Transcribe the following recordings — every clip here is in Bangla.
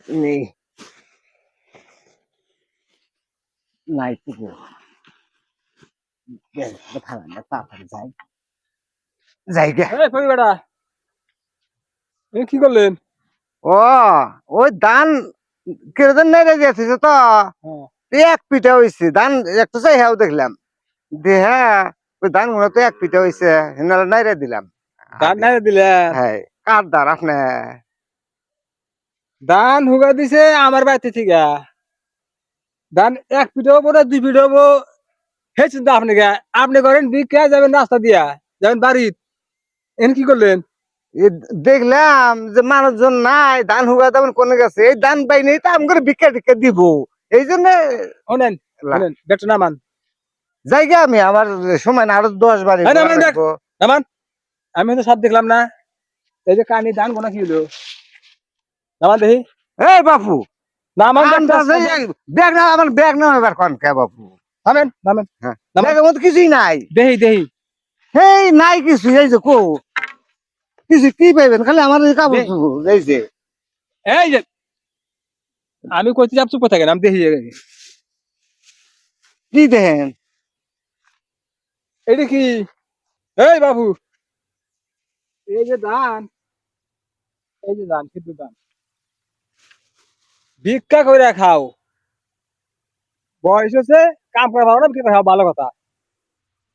নেই নাই টুকু খালা না তাড়াতাড়ি যাই যাই গে। এই ফরি বেটা, এ কি করলেন? ও ওই ধান কিরকম নেড়ে দিয়েছিস তো হ্যাঁ, এক পিঠা হয়েছে ধান একটা চাই হ্যাঁ দেখলাম দেহা ওই ধান গুলো তো এক পিঠা হয়েছে হিনালে নাইরে দিলাম। ধান নাই দিলেন? হ্যাঁ কার ধান আপনি ধান হুগা দিছে আমার বাড়িতে ঠিক ধান এক পিঠ হবো না দুই পিঠ হবো হে চিন্তা আপনি কে আপনি করেন বিকে যাবেন রাস্তা দিয়া যাবেন বাড়িত এন কি করলেন? দেখলাম যে মানুষজন নাই ধান হুগা তেমন কোনে গেছে এই ধান পাই নেই তা আমি করে ভিক্ষা টিক্ষা দিব এই জন্য শোনেন শোনেন দেখছো নামান জায়গা আমি আমার সময় না আরো 10 বারে নামান দেখ নামান। আমি তো সব দেখলাম না, এই যে কানি ধান গোনা কি হলো? নামান দেখি এই বাপু নামান ব্যাগ না আমার ব্যাগ না এবার কোন কে বাপু নামেন নামেন হ্যাঁ নামান ব্যাগের মধ্যে কিছুই নাই দেহি দেহি এই নাই কিছু এই যে কো কিছু কি পাইবেন খালি আমার এই কাপড় চোপড়, এই যে এই যে আমি কইতে যাব চুপ থাকেন আমি দেখি কি দেখেন এইটা কি? এই বাবু, এই যে ধান, এই যে ধান কিন্তু ধান ভিক্ষা করে খাও, বয়স হচ্ছে কাম করা ভালো না ভিক্ষা করে খাও ভালো কথা।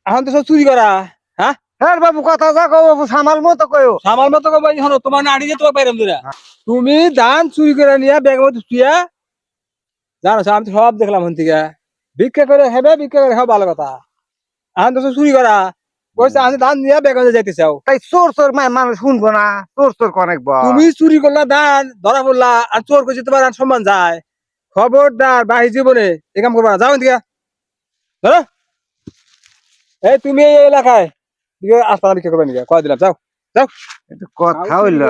এখন তো সব চুরি করা। হ্যাঁ, হ্যাঁ বাবু কথা যা কো বাবু সামাল মতো কয়ো সামাল মতো কবে হলো তোমার নাড়ি দিয়ে তোমার বাইরাম দিলা। তুমি ধান চুরি করে নিয়ে ব্যাগের মধ্যে তুইয়া জানো আমি তো সব দেখলাম হন থেকে ভিক্ষা করে হেবে ভিক্ষা করে খাও ভালো কথা। এখন তো সব চুরি করা কইছে আমি ধান নিয়ে ব্যাগের মধ্যে যাইতে চাও। তাই চোর চোর মানুষ শুনবো না চোর চোর কনেক তুমি চুরি করলা ধান ধরা পড়লা আর চোর কইছে তোমার আর সম্মান যায়। খবরদার বাহি জীবনে এই কাম করবা না, যাও এদিকে ধরো। এই তুমি এই এলাকায় আসপালা বিক্রি করবে নাকি কয় দিলাম যাও যাও কথা হইলো।